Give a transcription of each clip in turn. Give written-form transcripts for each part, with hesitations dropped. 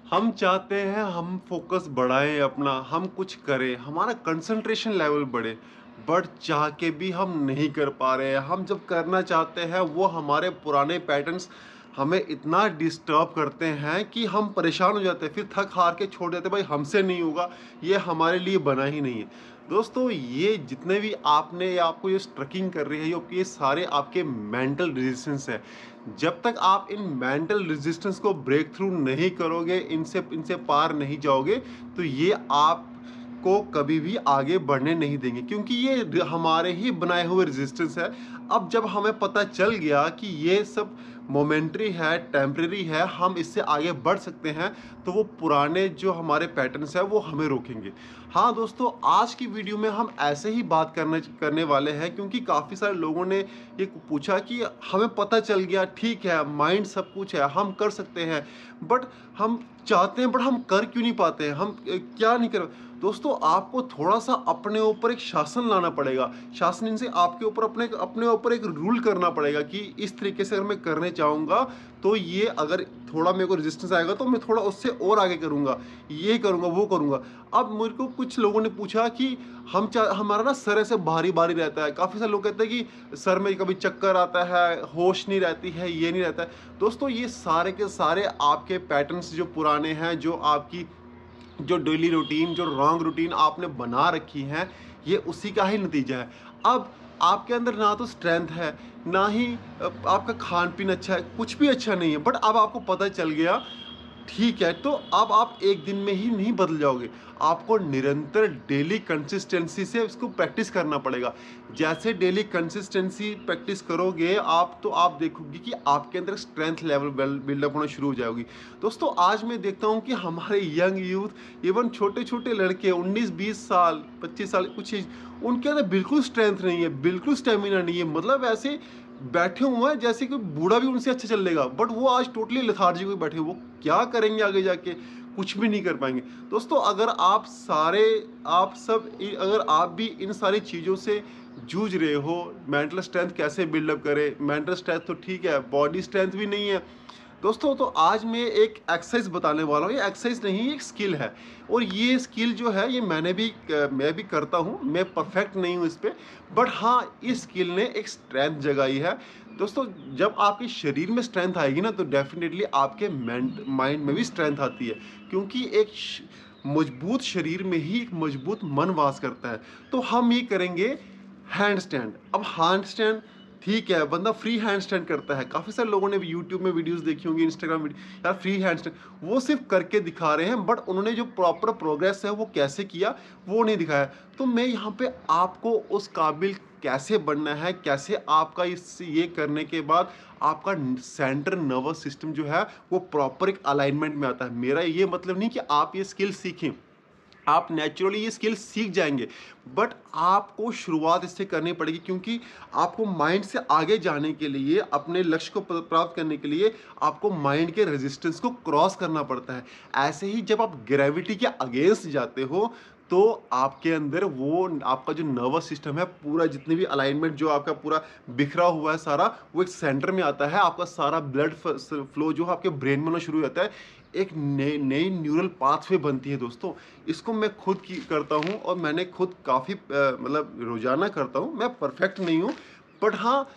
हम चाहते हैं हम फोकस बढ़ाएं अपना, हम कुछ करें, हमारा कंसंट्रेशन लेवल बढ़े, बट चाह के भी हम नहीं कर पा रहे हैं। हम जब करना चाहते हैं वो हमारे पुराने पैटर्न्स हमें इतना डिस्टर्ब करते हैं कि हम परेशान हो जाते हैं, फिर थक हार के छोड़ देते हैं, भाई हमसे नहीं होगा, ये हमारे लिए बना ही नहीं है। दोस्तों, ये जितने भी आपने या आपको ये स्ट्रकिंग कर रही है, ये सारे आपके मेंटल रेजिस्टेंस है। जब तक आप इन मेंटल रेजिस्टेंस को ब्रेक थ्रू नहीं करोगे, इनसे इनसे पार नहीं जाओगे, तो ये आपको कभी भी आगे बढ़ने नहीं देंगे, क्योंकि ये हमारे ही बनाए हुए रेजिस्टेंस है। अब जब हमें पता चल गया कि ये सब मोमेंट्री है, टेम्परेरी है, हम इससे आगे बढ़ सकते हैं, तो वो पुराने जो हमारे पैटर्न्स है वो हमें रोकेंगे। हाँ दोस्तों, आज की वीडियो में हम ऐसे ही बात करने वाले हैं, क्योंकि काफ़ी सारे लोगों ने ये पूछा कि हमें पता चल गया, ठीक है, माइंड सब कुछ है, हम कर सकते हैं, बट हम चाहते हैं, बट हम कर क्यों नहीं पाते हैं, हम क्या नहीं कर। दोस्तों, आपको थोड़ा सा अपने ऊपर एक शासन लाना पड़ेगा। शासन इनसे आपके ऊपर अपने अपने ऊपर एक रूल करना पड़ेगा कि इस तरीके से अगर मैं करने चाहूँगा, तो ये अगर थोड़ा मेरे को रेजिस्टेंस आएगा तो मैं थोड़ा उससे और आगे करूँगा, ये करूँगा, वो करूँगा। अब मेरे को कुछ लोगों ने पूछा कि हमारा ना सर ऐसे भारी भारी रहता है। काफ़ी सारे लोग कहते हैं कि सर में कभी चक्कर आता है, होश नहीं रहती है, ये नहीं रहता है। दोस्तों, ये सारे के सारे आपके पैटर्न्स जो पुराने हैं, जो आपकी जो डेली रूटीन, जो रॉन्ग रूटीन आपने बना रखी है, ये उसी का ही नतीजा है। अब आपके अंदर ना तो स्ट्रेंथ है, ना ही आपका खान पीन अच्छा है, कुछ भी अच्छा नहीं है, बट अब आपको पता चल गया, ठीक है, तो अब आप एक दिन में ही नहीं बदल जाओगे। आपको निरंतर डेली कंसिस्टेंसी से इसको प्रैक्टिस करना पड़ेगा। जैसे डेली कंसिस्टेंसी प्रैक्टिस करोगे आप, तो आप देखोगे कि आपके अंदर स्ट्रेंथ लेवल बिल्डअप होना शुरू हो जाएगी। दोस्तों, आज मैं देखता हूँ कि हमारे यंग यूथ, इवन छोटे छोटे लड़के 19-20 साल, 25 साल, कुछ उनके अंदर बिल्कुल स्ट्रेंथ नहीं है, बिल्कुल स्टेमिना नहीं है। मतलब ऐसे बैठे हुए हैं जैसे कि बूढ़ा भी उनसे अच्छा चल लेगा, बट वो आज टोटली लेथार्जिक में बैठे, वो क्या करेंगे आगे जाके, कुछ भी नहीं कर पाएंगे। दोस्तों, अगर आप सब अगर आप भी इन सारी चीज़ों से जूझ रहे हो, मेंटल स्ट्रेंथ कैसे बिल्डअप करें, मेंटल स्ट्रेंथ तो ठीक है, बॉडी स्ट्रेंथ भी नहीं है दोस्तों, तो आज मैं एक एक्सरसाइज बताने वाला हूँ। ये एक्सरसाइज नहीं, एक स्किल है, और ये स्किल जो है ये मैं भी करता हूँ। मैं परफेक्ट नहीं हूँ इस पर, बट हाँ, इस स्किल ने एक स्ट्रेंथ जगाई है। दोस्तों, जब आपके शरीर में स्ट्रेंथ आएगी ना, तो डेफिनेटली आपके माइंड में भी स्ट्रेंथ आती है, क्योंकि एक मजबूत शरीर में ही एक मजबूत मन वास करता है। तो हम ये करेंगे हैंड स्टैंड। अब हैंड स्टैंड, ठीक है, बंदा फ्री हैंड स्टैंड करता है। काफ़ी सारे लोगों ने यूट्यूब में वीडियोस देखी होंगी, इंस्टाग्राम वीडियो, यार फ्री हैंड स्टैंड, वो सिर्फ करके दिखा रहे हैं, बट उन्होंने जो प्रॉपर प्रोग्रेस है वो कैसे किया वो नहीं दिखाया। तो मैं यहाँ पे आपको उस काबिल कैसे बनना है, कैसे आपका ये करने के बाद आपका सेंट्रल नर्वस सिस्टम जो है वो प्रॉपर एक अलाइनमेंट में आता है। मेरा ये मतलब नहीं कि आप ये स्किल सीखें, आप नेचुरली ये स्किल सीख जाएंगे, बट आपको शुरुआत इससे करनी पड़ेगी, क्योंकि आपको माइंड से आगे जाने के लिए, अपने लक्ष्य को प्राप्त करने के लिए आपको माइंड के रेजिस्टेंस को क्रॉस करना पड़ता है। ऐसे ही जब आप ग्रेविटी के अगेंस्ट जाते हो, तो आपके अंदर वो आपका जो नर्वस सिस्टम है पूरा, जितने भी अलाइनमेंट जो आपका पूरा बिखरा हुआ है सारा, वो एक सेंटर में आता है। आपका सारा ब्लड फ्लो जो आपके ब्रेन में होना शुरू हो जाता है, एक नई नई न्यूरल पाथवे बनती है। दोस्तों, इसको मैं खुद की करता हूँ, और मैंने खुद काफ़ी मतलब रोजाना करता हूँ। मैं परफेक्ट नहीं हूँ, बट हाँ,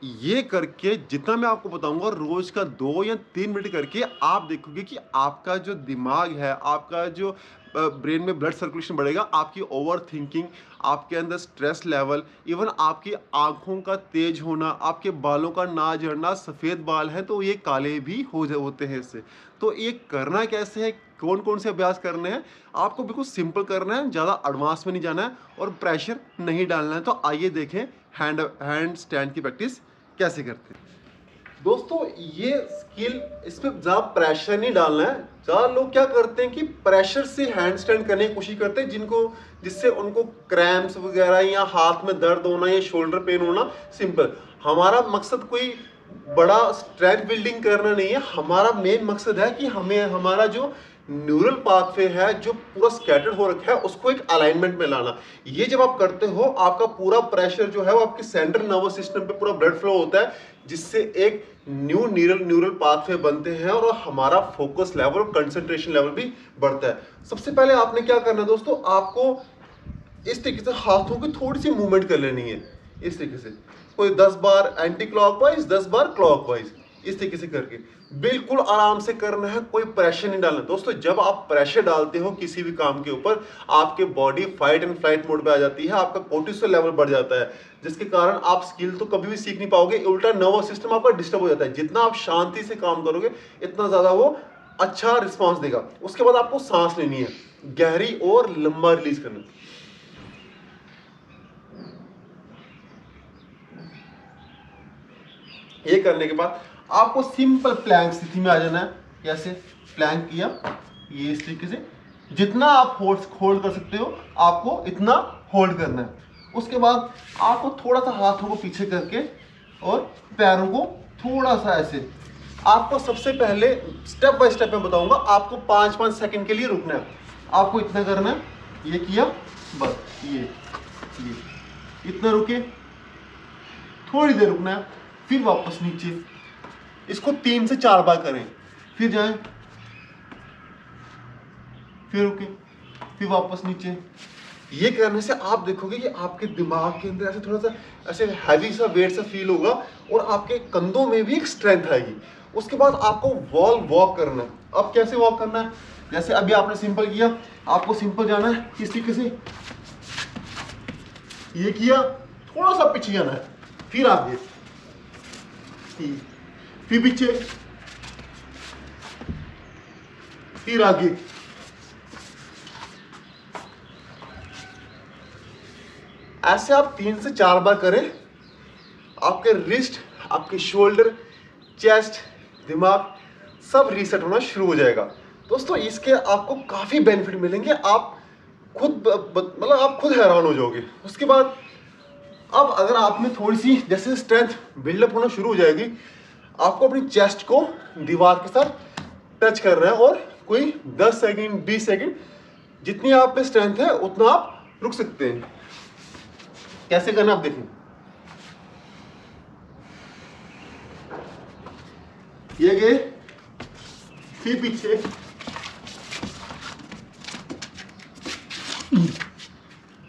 ये करके जितना मैं आपको बताऊंगा, रोज का 2 या 3 मिनट करके आप देखोगे कि आपका जो दिमाग है, आपका जो ब्रेन में ब्लड सर्कुलेशन बढ़ेगा, आपकी ओवर थिंकिंग, आपके अंदर स्ट्रेस लेवल, इवन आपकी आंखों का तेज होना, आपके बालों का ना झड़ना, सफ़ेद बाल हैं तो ये काले भी होते हैं इससे। तो ये करना कैसे है, कौन कौन से अभ्यास करने हैं, आपको बिल्कुल सिंपल करना है, ज़्यादा एडवांस में नहीं जाना है, और प्रेशर नहीं डालना है। तो आइए देखें हैंड स्टैंड की प्रैक्टिस कैसे करते हैं। दोस्तों, ये स्किल, इसमें ज़्यादा प्रेशर नहीं डालना है। ज़्यादा लोग क्या करते हैं कि प्रेशर से हैंड स्टैंड करने की कोशिश करते हैं, जिससे उनको क्रैम्प्स वगैरह, या हाथ में दर्द होना, या शोल्डर पेन होना। सिंपल, हमारा मकसद कोई बड़ा स्ट्रेंथ बिल्डिंग करना नहीं है, हमारा मेन मकसद है कि हमें हमारा जो न्यूरल पाथवे है जो पूरा स्कैटर्ड हो रखा है उसको एक अलाइनमेंट में लाना। ये जब आप करते हो आपका पूरा प्रेशर जो है वो आपके सेंट्रल नर्वस सिस्टम पे पूरा ब्लड फ्लो होता है, जिससे एक न्यूरल पाथवे बनते हैं और हमारा फोकस लेवल, कंसंट्रेशन लेवल भी बढ़ता है। सबसे पहले आपने क्या करना है दोस्तों, आपको इस तरीके से हाथों की थोड़ी सी मूवमेंट कर लेनी है। इस तरीके से कोई 10 बार एंटी क्लॉकवाइज, 10 बार क्लॉकवाइज, इस तरीके से करके बिल्कुल आराम से करना है, कोई प्रेशर नहीं डालना। दोस्तों जब आप प्रेशर डालते हो किसी भी काम के ऊपर, आपके body fight and flight mode पे आ जाती है, आपका कोर्टिसोल लेवल बढ़ जाता है, जिसके कारण आप स्किल तो कभी भी सीख नहीं पाओगे, उल्टा नर्वस सिस्टम आपका डिस्टर्ब हो जाता है। जितना आप शांति से काम करोगे इतना ज्यादा वो अच्छा रिस्पॉन्स देगा। उसके बाद आपको सांस लेनी है, गहरी और लंबा रिलीज करना। ये करने के बाद आपको सिंपल प्लैंक स्थिति में आ जाना है। कैसे प्लैंक किया, ये इस तरीके से जितना आप होल्ड कर सकते हो आपको इतना होल्ड करना है। उसके बाद आपको थोड़ा सा हाथों को पीछे करके और पैरों को थोड़ा सा ऐसे, आपको सबसे पहले स्टेप बाय स्टेप में बताऊंगा, आपको 5-5 सेकंड के लिए रुकना है। आपको इतना करना है, ये किया बस, ये इतना रुके, थोड़ी देर रुकना है, फिर वापस नीचे। इसको 3 से 4 बार करें, फिर जाएं, फिर रुके, फिर वापस नीचे। ये करने से आप देखोगे कि आपके दिमाग के अंदर ऐसे थोड़ा सा ऐसे हैवी सा वेट सा फील होगा और आपके कंधों में भी एक स्ट्रेंथ आएगी। उसके बाद आपको वॉल वॉक करना है। अब कैसे वॉक करना है, जैसे अभी आपने सिंपल किया, आपको सिंपल जाना है किस तरीके से, ये किया, थोड़ा सा पीछे जाना है, फिर आगे, फिर पीछे, फिर आगे। ऐसे आप 3 से 4 बार करें, आपके रिस्ट, आपके शोल्डर, चेस्ट, दिमाग सब रीसेट होना शुरू हो जाएगा। दोस्तों इसके आपको काफी बेनिफिट मिलेंगे, आप खुद मतलब आप खुद हैरान हो जाओगे। उसके बाद अब अगर आप में थोड़ी सी जैसे स्ट्रेंथ बिल्डअप होना शुरू हो जाएगी, आपको अपनी चेस्ट को दीवार के साथ टच करना है और कोई 10 सेकंड 20 सेकंड जितनी आप पे स्ट्रेंथ है उतना आप रुक सकते हैं। कैसे करना आप देखें, ये गए, फिर पीछे,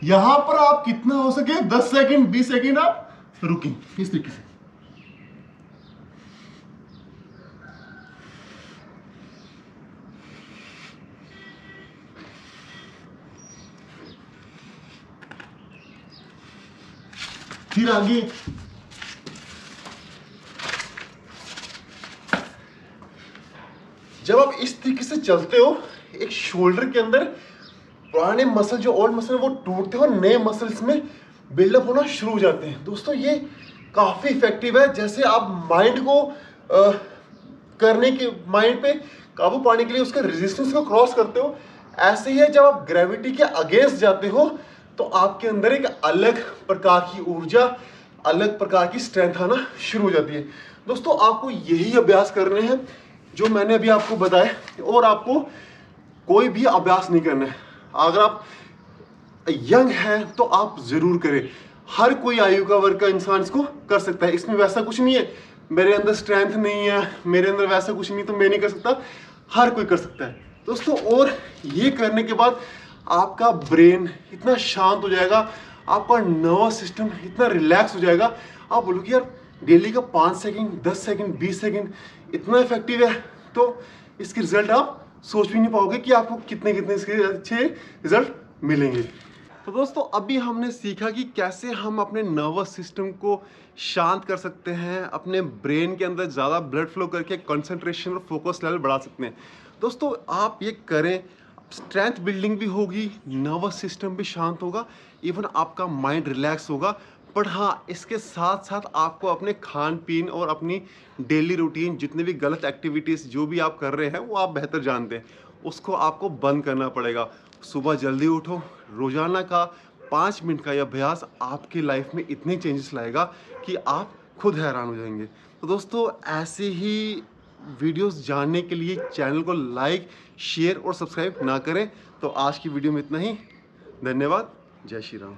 यहां पर आप कितना हो सके 10 सेकंड 20 सेकंड आप रुकें इस तरीके से। फिर आगे, जब आप इस तरीके से चलते हो, एक शोल्डर के अंदर पुराने मसल जो ओल्ड मसल वो टूटते हो, नए मसल्स में बिल्डअप होना शुरू हो जाते हैं। दोस्तों ये काफी इफेक्टिव है। जैसे आप माइंड को करने के, माइंड पे काबू पाने के लिए उसके रेजिस्टेंस को क्रॉस करते हो, ऐसे ही है जब आप ग्रेविटी के अगेंस्ट जाते हो तो आपके अंदर एक अलग प्रकार की ऊर्जा, अलग प्रकार की स्ट्रेंथ आना शुरू हो जाती है। दोस्तों आपको यही अभ्यास करने हैं जो मैंने अभी आपको बताया, और आपको कोई भी अभ्यास नहीं करना है। अगर आप यंग है तो आप जरूर करें, हर कोई आयु का वर्ग का इंसान इसको कर सकता है। इसमें वैसा कुछ नहीं है मेरे अंदर स्ट्रेंथ नहीं है, मेरे अंदर वैसा कुछ नहीं तो मैं नहीं कर सकता, हर कोई कर सकता है दोस्तों। और ये करने के बाद आपका ब्रेन इतना शांत हो जाएगा, आपका नर्वस सिस्टम इतना रिलैक्स हो जाएगा, आप बोलोगे यार डेली का 5 सेकंड 10 सेकंड 20 सेकंड इतना इफेक्टिव है, तो इसके रिजल्ट आप सोच भी नहीं पाओगे कि आपको कितने कितने इसके अच्छे रिजल्ट मिलेंगे। तो दोस्तों अभी हमने सीखा कि कैसे हम अपने नर्वस सिस्टम को शांत कर सकते हैं, अपने ब्रेन के अंदर ज़्यादा ब्लड फ्लो करके कंसंट्रेशन और फोकस लेवल बढ़ा सकते हैं। दोस्तों आप ये करें, स्ट्रेंथ बिल्डिंग भी होगी, नर्वस सिस्टम भी शांत होगा, इवन आपका माइंड रिलैक्स होगा। पर हाँ, इसके साथ साथ आपको अपने खान पीन और अपनी डेली रूटीन, जितने भी गलत एक्टिविटीज़ जो भी आप कर रहे हैं वो आप बेहतर जानते हैं, उसको आपको बंद करना पड़ेगा। सुबह जल्दी उठो, रोजाना का 5 मिनट का यह अभ्यास आपकी लाइफ में इतने चेंजेस लाएगा कि आप खुद हैरान हो जाएंगे। तो दोस्तों ऐसे ही वीडियोस जानने के लिए चैनल को लाइक, शेयर और सब्सक्राइब ना करें। तो आज की वीडियो में इतना ही। धन्यवाद। जय श्री राम।